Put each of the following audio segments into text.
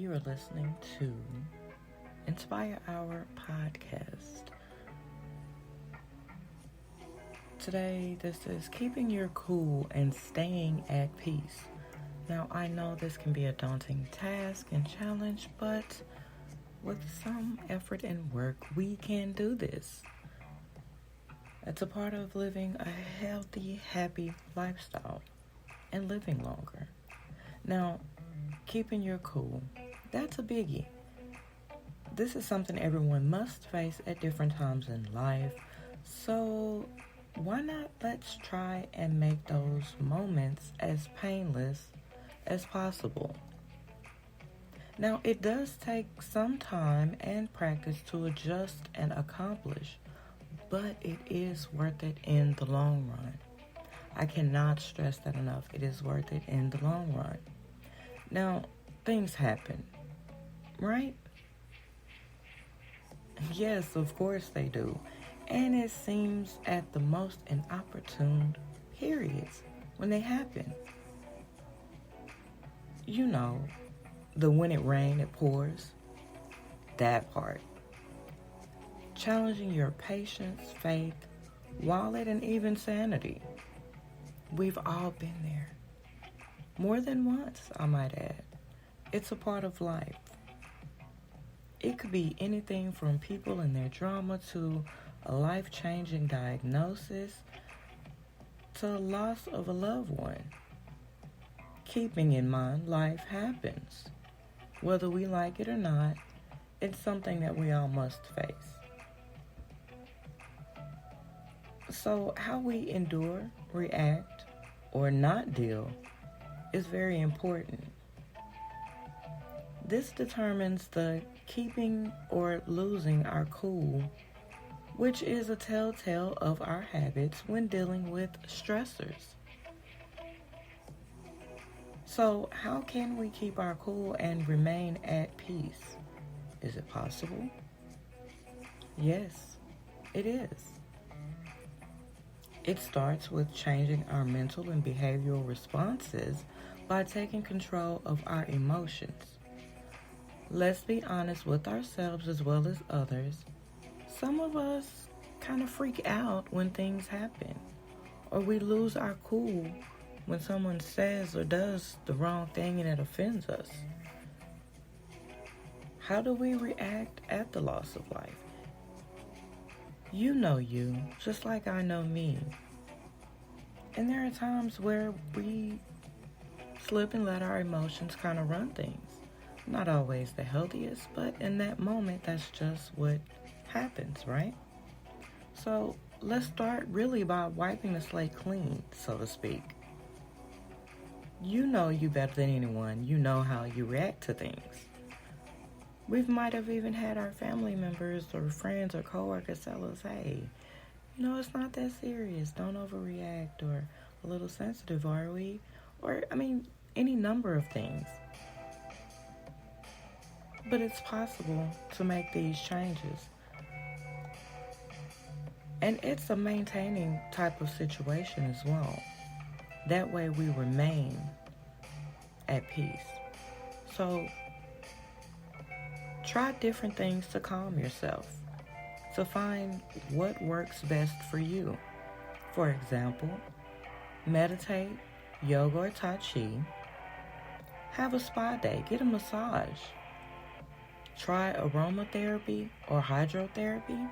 you are listening to Inspire Our Podcast. Today, this is keeping your cool and staying at peace. Now, I know this can be a daunting task and challenge, but with some effort and work, we can do this. It's a part of living a healthy, happy lifestyle and living longer. Now, keeping your cool, that's a biggie. This is something everyone must face at different times in life. So why not let's try and make those moments as painless as possible. Now, it does take some time and practice to adjust and accomplish, but it is worth it in the long run. I cannot stress that enough. It is worth it in the long run. Now, things happen, right? Yes, of course they do. And it seems at the most inopportune periods when they happen. You know, the when it rains, it pours. That part. Challenging your patience, faith, wallet, and even sanity. We've all been there. More than once, I might add. It's a part of life. It could be anything from people and their drama to a life-changing diagnosis to the loss of a loved one. Keeping in mind, life happens. Whether we like it or not, it's something that we all must face. So how we endure, react, or not deal is very important. This determines the keeping or losing our cool, which is a telltale of our habits when dealing with stressors. So, how can we keep our cool and remain at peace? Is it possible? Yes, it is. It starts with changing our mental and behavioral responses by taking control of our emotions. Let's be honest with ourselves as well as others. Some of us kind of freak out when things happen, or we lose our cool when someone says or does the wrong thing and it offends us. How do we react at the loss of life? You know you, just like I know me. And there are times where we slip and let our emotions kind of run things. Not always the healthiest, but in that moment, that's just what happens, right? So let's start really by wiping the slate clean, so to speak. You know you better than anyone. You know how you react to things. We might have even had our family members or friends or coworkers tell us, hey, it's not that serious. Don't overreact, or a little sensitive, are we? Or, any number of things. But it's possible to make these changes. And it's a maintaining type of situation as well. That way we remain at peace. So try different things to calm yourself, to find what works best for you. For example, meditate, yoga or tai chi, have a spa day, get a massage, try aromatherapy or hydrotherapy.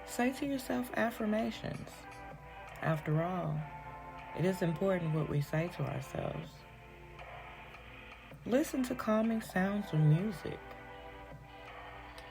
Say to yourself affirmations. After all, it is important what we say to ourselves. Listen to calming sounds or music.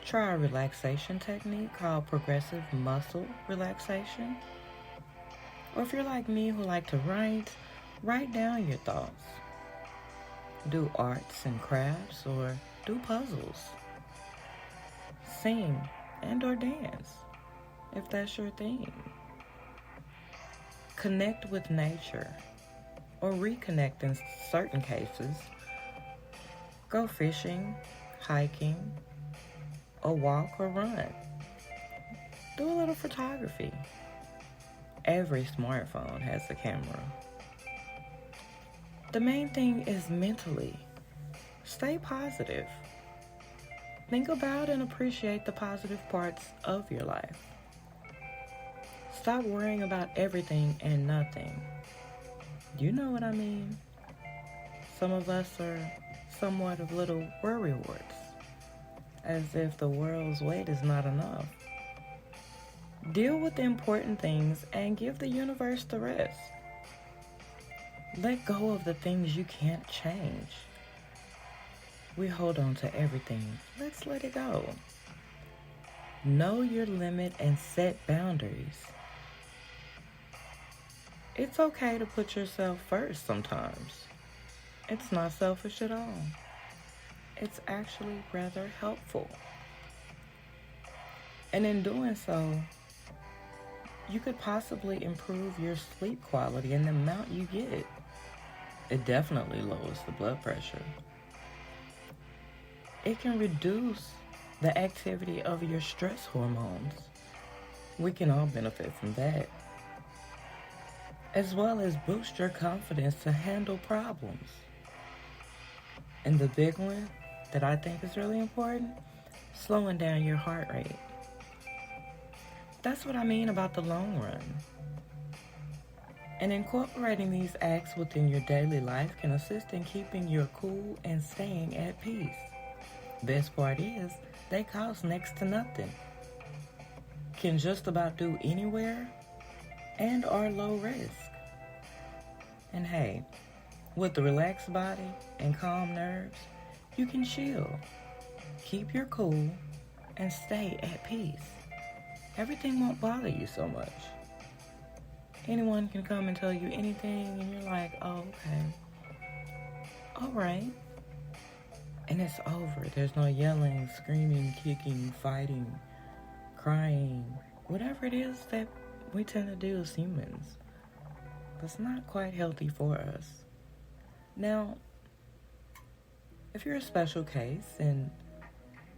Try a relaxation technique called progressive muscle relaxation. Or if you're like me who like to write down your thoughts. Do arts and crafts or do puzzles. Sing and or dance if that's your thing. Connect with nature, or reconnect in certain cases. Go fishing, hiking, or walk or run. Do a little photography. Every smartphone has a camera. The main thing is mentally. Stay positive. Think about and appreciate the positive parts of your life. Stop worrying about everything and nothing. You know what I mean? Some of us are somewhat of little worrywarts, as if the world's weight is not enough. Deal with the important things and give the universe the rest. Let go of the things you can't change. We hold on to everything. Let's let it go. Know your limit and set boundaries. It's okay to put yourself first sometimes. It's not selfish at all. It's actually rather helpful. And in doing so, you could possibly improve your sleep quality and the amount you get. It definitely lowers the blood pressure. It can reduce the activity of your stress hormones. We can all benefit from that. As well as boost your confidence to handle problems. And the big one that I think is really important, slowing down your heart rate. That's what I mean about the long run. And incorporating these acts within your daily life can assist in keeping your cool and staying at peace. Best part is, they cost next to nothing. Can just about do anywhere and are low risk. And hey, with the relaxed body and calm nerves, you can chill, keep your cool, and stay at peace. Everything won't bother you so much. Anyone can come and tell you anything and you're like, oh, okay. All right. And it's over. There's no yelling, screaming, kicking, fighting, crying, whatever it is that we tend to do as humans. That's not quite healthy for us. Now, if you're a special case and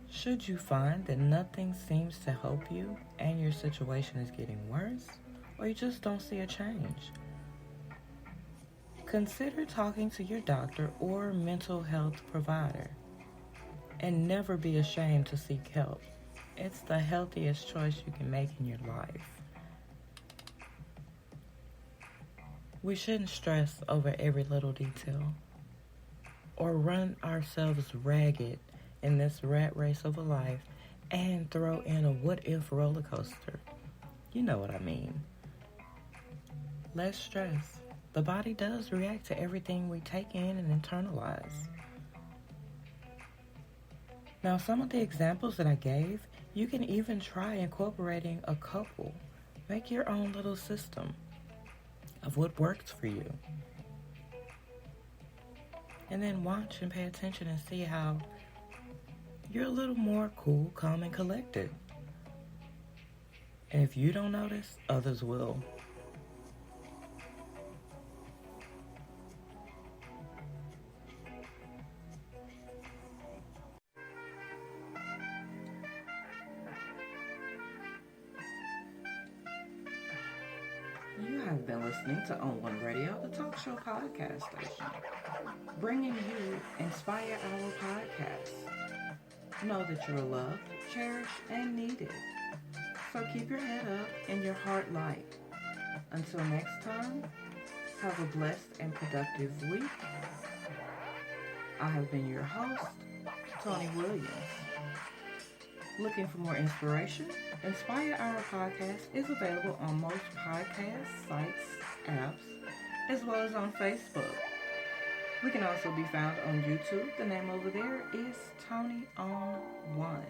should you find that nothing seems to help you and your situation is getting worse, or you just don't see a change, consider talking to your doctor or mental health provider. And never be ashamed to seek help. It's the healthiest choice you can make in your life. We shouldn't stress over every little detail or run ourselves ragged in this rat race of a life and throw in a what-if roller coaster. You know what I mean. Less stress. The body does react to everything we take in and internalize. Now, some of the examples that I gave, you can even try incorporating a couple. Make your own little system of what works for you. And then watch and pay attention and see how you're a little more cool, calm, and collected. And if you don't notice, others will. You have been listening to On One Radio, the talk show podcast station, bringing you Inspire Our Podcast. Know that you're loved, cherished, and needed. So keep your head up and your heart light. Until next time, have a blessed and productive week. I have been your host, Tony Williams. Looking for more inspiration? Inspire Our Podcast is available on most podcast sites, apps, as well as on Facebook. We can also be found on YouTube. The name over there is Tony on One.